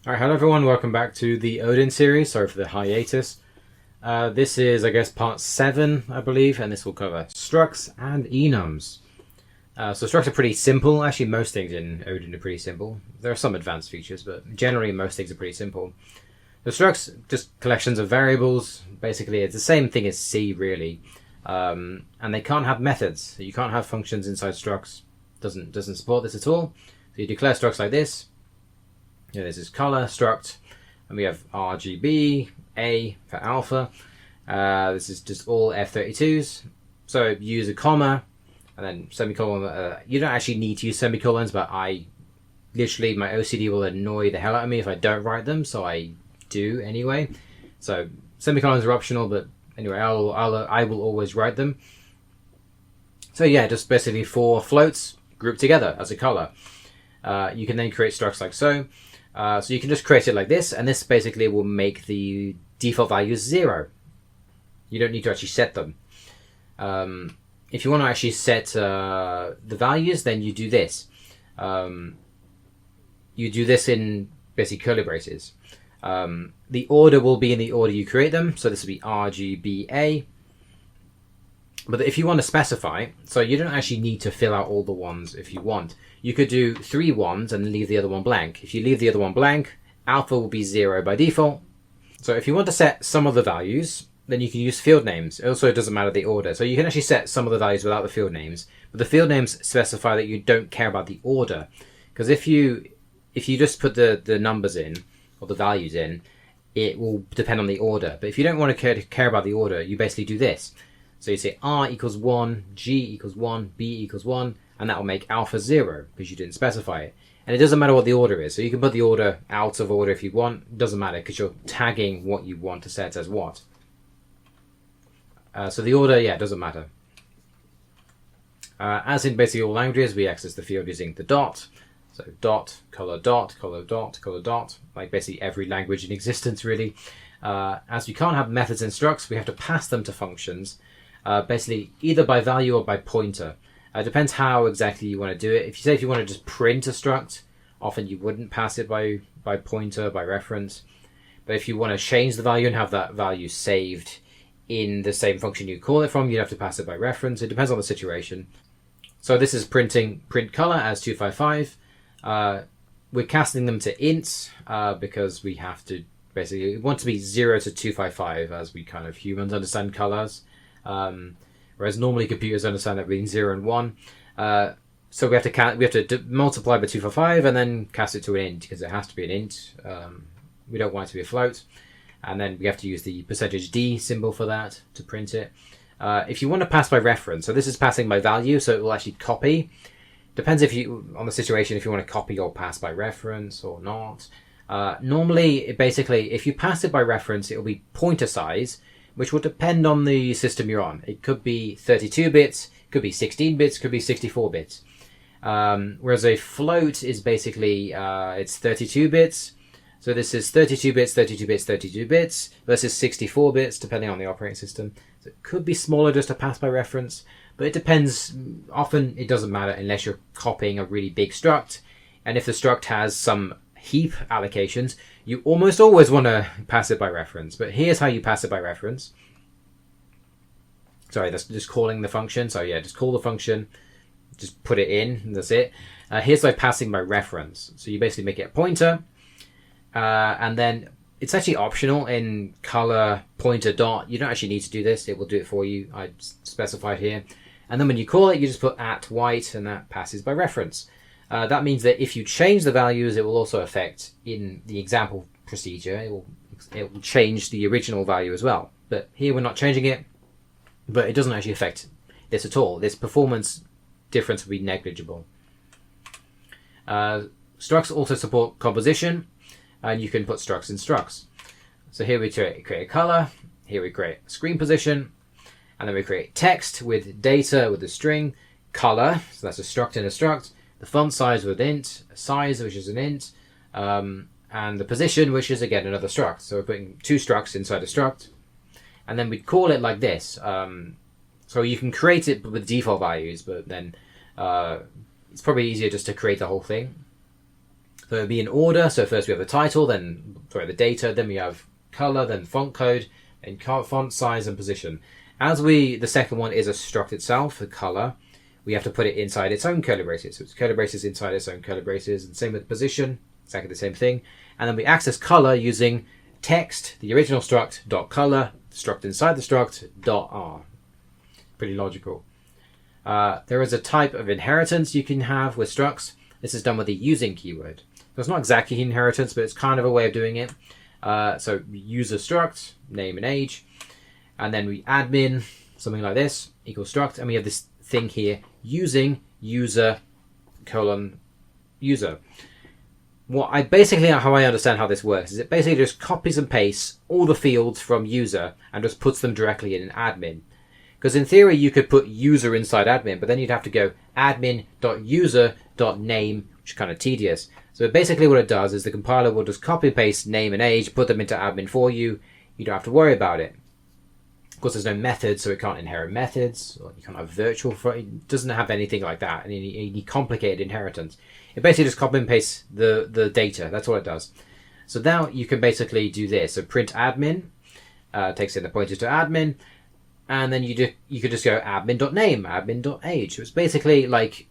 Alright, hello everyone, welcome back to the Odin series. Sorry for the hiatus. This is, I guess, part 7, I believe, and this will cover Structs and Enums. So Structs are pretty simple. Actually, most things in Odin are pretty simple. There are some advanced features, but generally most things are pretty simple. The Structs, just collections of variables. Basically, it's the same thing as C, really. And they can't have methods. You can't have functions inside Structs. Doesn't support this at all. So you declare Structs like this. Yeah, this is color struct, and we have RGB, A for alpha. This is just all F32s. So use a comma, and then semicolon. You don't actually need to use semicolons, but my OCD will annoy the hell out of me if I don't write them, so I do anyway. So semicolons are optional, but anyway, I will always write them. So yeah, just basically 4 floats grouped together as a color. You can then create structs like so. So you can just create it like this, and this basically will make the default values 0. You don't need to actually set them. If you want to actually set the values, then you do this. You do this in basically curly braces. The order will be in the order you create them, so this will be RGBA. But if you want to specify, so you don't actually need to fill out all the ones if you want. You could do 3 ones and leave the other one blank. If you leave the other one blank, alpha will be 0 by default. So if you want to set some of the values, then you can use field names. Also, it doesn't matter the order. So you can actually set some of the values without the field names. But the field names specify that you don't care about the order. Because if you just put the numbers in, or the values in, it will depend on the order. But if you don't want to care about the order, you basically do this. So you say R equals 1, G equals 1, B equals 1, and that will make alpha 0 because you didn't specify it. And it doesn't matter what the order is. So you can put the order out of order if you want. It doesn't matter because you're tagging what you want to set as what. So the order, yeah, doesn't matter. As in basically all languages, we access the field using the dot. So dot, color dot, color dot, color dot, like basically every language in existence really. As we can't have methods in structs, we have to pass them to functions. Basically either by value or by pointer. It depends how exactly you want to do it. If you want to just print a struct, often you wouldn't pass it by pointer, by reference. But if you want to change the value and have that value saved in the same function you call it from, you'd have to pass it by reference. It depends on the situation. So this is print color as 255. We're casting them to ints because we have to basically, we want to be 0 to 255 as we kind of humans understand colors. Whereas normally computers understand that being 0 and 1. So we have to multiply by 255 and then cast it to an int because it has to be an int. We don't want it to be a float. And then we have to use the %d symbol for that to print it. If you want to pass by reference, so this is passing by value, so it will actually copy. Depends on the situation if you want to copy or pass by reference or not. Normally, basically, if you pass it by reference, it will be pointer size, which will depend on the system you're on. It could be 32 bits, could be 16 bits, could be 64 bits. Whereas a float is basically, it's 32 bits. So this is 32 bits, 32 bits, 32 bits versus 64 bits, depending on the operating system. So it could be smaller just to pass by reference, but it depends. Often it doesn't matter unless you're copying a really big struct. And if the struct has some heap allocations, you almost always want to pass it by reference. But here's how you pass it by reference. Sorry, that's just calling the function. So yeah, just call the function, just put it in, and that's it. Here's like passing by reference. So you basically make it a pointer, and then it's actually optional in color pointer dot. You don't actually need to do this. It will do it for you. I specified here. And then when you call it, you just put @white, and that passes by reference. That means that if you change the values, it will also affect in the example procedure. It will change the original value as well. But here we're not changing it, but it doesn't actually affect this at all. This performance difference will be negligible. Structs also support composition, and you can put structs in structs. So here we create a color, here we create screen position, and then we create text with data with the string, color, so that's a struct in a struct, the font size with int, size which is an int, and the position which is again another struct. So we're putting 2 structs inside a struct, and then we'd call it like this. So you can create it with default values, but then it's probably easier just to create the whole thing. So it'll be in order. So first we have the title, then the data, then we have color, then font code, and font size and position. As the second one is a struct itself, the color, we have to put it inside its own curly braces. So it's curly braces inside its own curly braces, and same with position, exactly the same thing. And then we access color using text, the original struct, dot color, struct inside the struct, dot r. Pretty logical. There is a type of inheritance you can have with structs. This is done with the using keyword. So it's not exactly inheritance, but it's kind of a way of doing it. So we use a struct, name and age, and then we admin, something like this, equals struct, and we have this thing here, using user colon user. How I understand how this works is it basically just copies and pastes all the fields from user and just puts them directly in an admin. Because in theory you could put user inside admin, but then you'd have to go admin.user.name, which is kind of tedious. So basically what it does is the compiler will just copy and paste name and age, put them into admin for you. You don't have to worry about it. Of course, there's no methods, so it can't inherit methods, or you can't have virtual, it doesn't have anything like that, any complicated inheritance. It basically just copy and pastes the data, that's all it does. So now you can basically do this. So print admin, takes in the pointer to admin, and then you could just go admin.name, admin.age. So it's basically like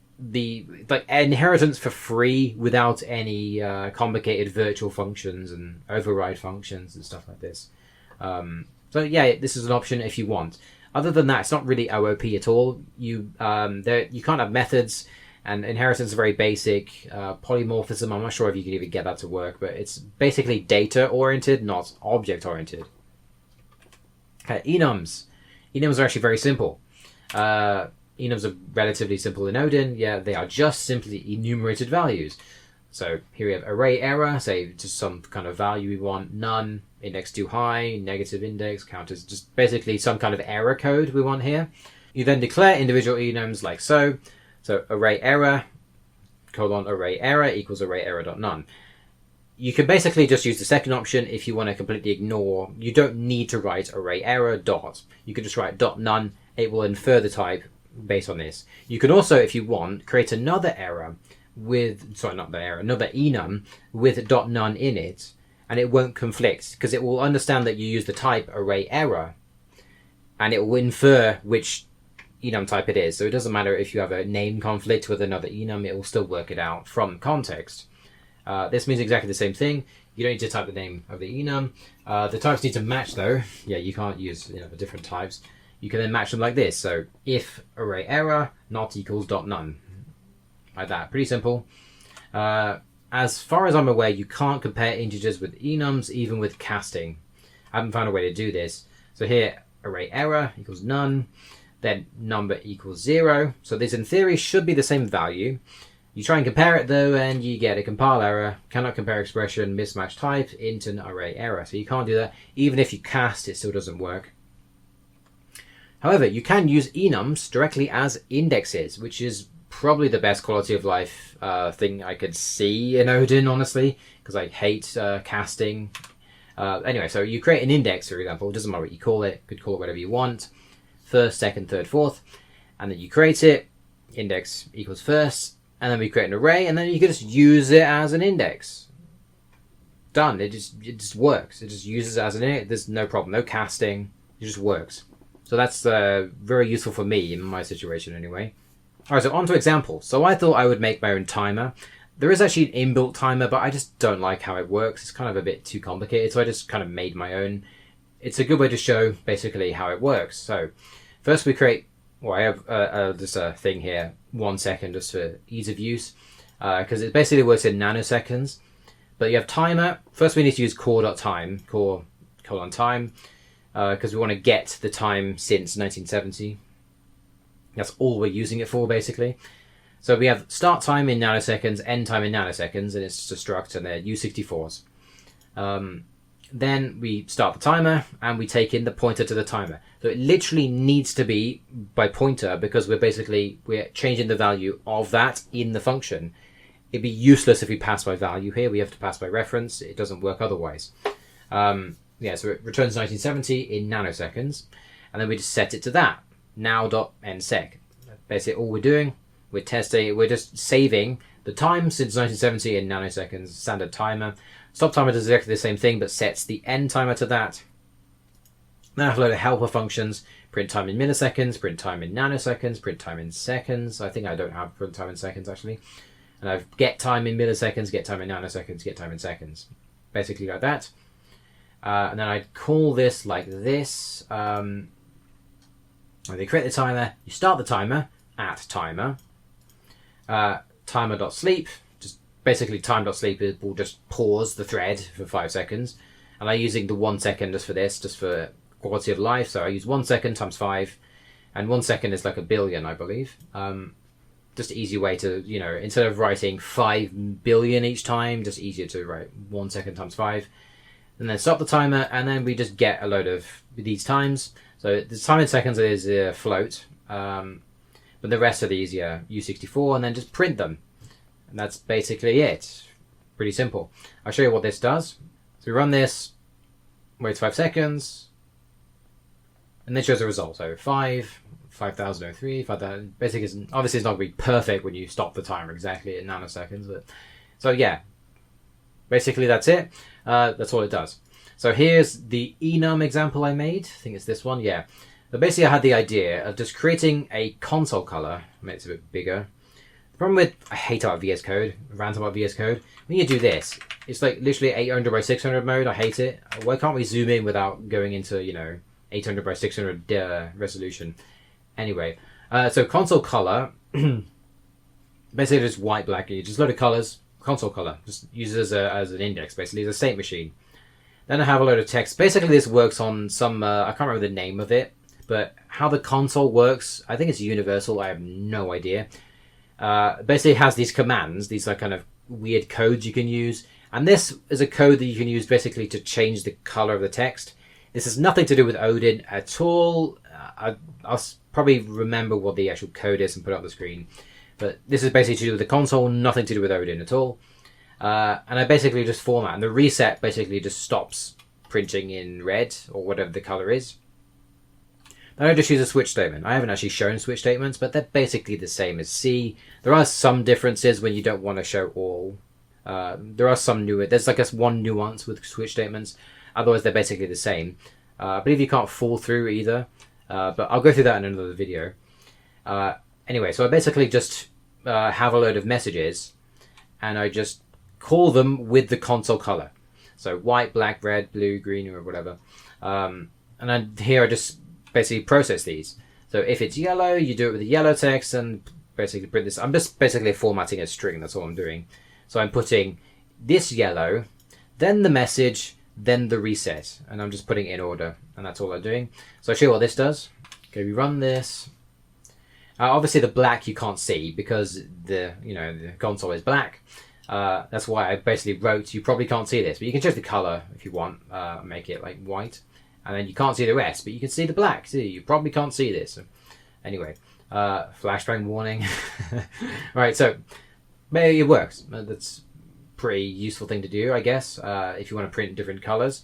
inheritance for free without any complicated virtual functions and override functions and stuff like this. So yeah, this is an option if you want. Other than that, it's not really OOP at all. You can't have methods, and inheritance is very basic. Polymorphism, I'm not sure if you can even get that to work, but it's basically data oriented, not object oriented. Okay, enums. Enums are actually very simple. Enums are relatively simple in Odin. Yeah, they are just simply enumerated values. So here we have array error, say just some kind of value we want, none, index too high, negative index, counters, just basically some kind of error code we want here. You then declare individual enums like so. So array error, colon array error equals array error.none. You can basically just use the second option if you want to completely ignore. You don't need to write array error dot. You can just write dot none. It will infer the type based on this. You can also, if you want, create another error another enum with dot none in it, and it won't conflict because it will understand that you use the type array error, and it will infer which enum type it is. So it doesn't matter if you have a name conflict with another enum, it will still work it out from context. This means exactly the same thing. You don't need to type the name of the enum. The types need to match though. Yeah, you can't use the different types. You can then match them like this. So if array error not equals dot none. Like that, pretty simple. As far as I'm aware, you can't compare integers with enums, even with casting. I haven't found a way to do this. So here, array error equals none, then number equals 0. So this in theory should be the same value. You try and compare it though, and you get a compile error, cannot compare expression, mismatch type, int and array error. So you can't do that. Even if you cast, it still doesn't work. However, you can use enums directly as indexes, which is probably the best quality of life thing I could see in Odin, honestly, because I hate casting. Anyway, so you create an index, for example. It doesn't matter what you call it. You could call it whatever you want. First, second, third, fourth. And then you create it. Index equals first. And then we create an array. And then you can just use it as an index. Done. It just works. It just uses it as an index. There's no problem. No casting. It just works. So that's very useful for me in my situation anyway. Alright, so on to examples. So I thought I would make my own timer. There is actually an inbuilt timer, but I just don't like how it works. It's kind of a bit too complicated, so I just kind of made my own. It's a good way to show basically how it works. So first we create, I have just a thing here, 1 second just for ease of use, because it basically works in nanoseconds. But you have timer. First we need to use core.time, core:time, because we want to get the time since 1970. That's all we're using it for, basically. So we have start time in nanoseconds, end time in nanoseconds, and it's just a struct, and they're U64s. Then we start the timer, and we take in the pointer to the timer. So it literally needs to be by pointer, because we're changing the value of that in the function. It'd be useless if we pass by value here. We have to pass by reference. It doesn't work otherwise. So it returns 1970 in nanoseconds, and then we just set it to that. Now.endsec. Basically all we're doing, we're testing, we're just saving the time since 1970 in nanoseconds, standard timer. Stop timer does exactly the same thing, but sets the end timer to that. Then I have a load of helper functions. Print time in milliseconds, print time in nanoseconds, print time in seconds. I think I don't have print time in seconds, actually. And I've get time in milliseconds, get time in nanoseconds, get time in seconds. Basically like that. And then I'd call this like this. When you create the timer, you start the timer at timer. Timer.sleep. Just basically time.sleep will just pause the thread for 5 seconds. And I'm using the 1 second just for this, just for quality of life. So I use 1 second times 5. And 1 second is like a billion, I believe. Just an easy way to, you know, instead of writing 5 billion each time, just easier to write 1 second times 5. And then stop the timer, and then we just get a load of these times. So the time in seconds is a float, but the rest of these, yeah, U64, and then just print them. And that's basically it. Pretty simple. I'll show you what this does. So we run this, waits 5 seconds, and then shows the result. So 5,003, 5,000. Basically, obviously it's not going to be perfect when you stop the timer exactly at nanoseconds. But, so yeah, basically that's it. That's all it does. So here's the enum example I made. I think it's this one, yeah. But basically I had the idea of just creating a console color. Makes it a bit bigger. The problem with, I hate about VS Code, rant about VS Code. When you do this, it's like literally 800 by 600 mode. I hate it. Why can't we zoom in without going into, you know, 800 by 600 resolution? Anyway, so console color, basically just white, black, you just load of colors, console color, just use it as an index, basically, as a state machine. Then I have a load of text. Basically this works on some, I can't remember the name of it, but how the console works, I think it's universal, I have no idea. Basically it has these commands, these are kind of weird codes you can use, and this is a code that you can use basically to change the color of the text. This has nothing to do with Odin at all. I'll probably remember what the actual code is and put it on the screen. But this is basically to do with the console, nothing to do with Odin at all. And I basically just format. And the reset basically just stops printing in red, or whatever the color is. Then I just use a switch statement. I haven't actually shown switch statements, but they're basically the same as C. There are some differences when you don't want to show all. There are some there's like one nuance with switch statements. Otherwise, they're basically the same. I believe you can't fall through either. But I'll go through that in another video. Anyway, so I basically just have a load of messages, and I just call them with the console color. So white, black, red, blue, green, or whatever. And then here I just basically process these. So if it's yellow, you do it with the yellow text and basically print this. I'm just basically formatting a string. That's all I'm doing. So I'm putting this yellow, then the message, then the reset, and I'm just putting it in order, and that's all I'm doing. So I'll show you what this does. Okay, we run this. Obviously the black you can't see because the console is black. That's why I basically wrote, you probably can't see this, but you can change the color if you want, make it like white, and then you can't see the rest, but you can see the black. See, you probably can't see this. Anyway, flashbang warning. Right, so maybe it works. That's pretty useful thing to do, I guess, if you want to print different colors.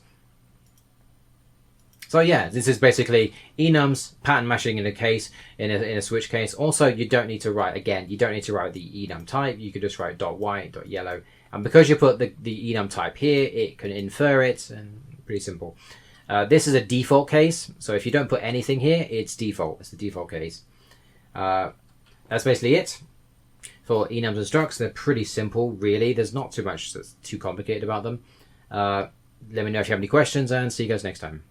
So yeah, this is basically enums, pattern matching in a switch case. Also, you don't need to write, again, you don't need to write the enum type. You could just write .white, .yellow. And because you put the enum type here, it can infer it, and pretty simple. This is a default case. So if you don't put anything here, it's default. It's the default case. That's basically it. For enums and structs, they're pretty simple, really. There's not too much that's too complicated about them. Let me know if you have any questions, and see you guys next time.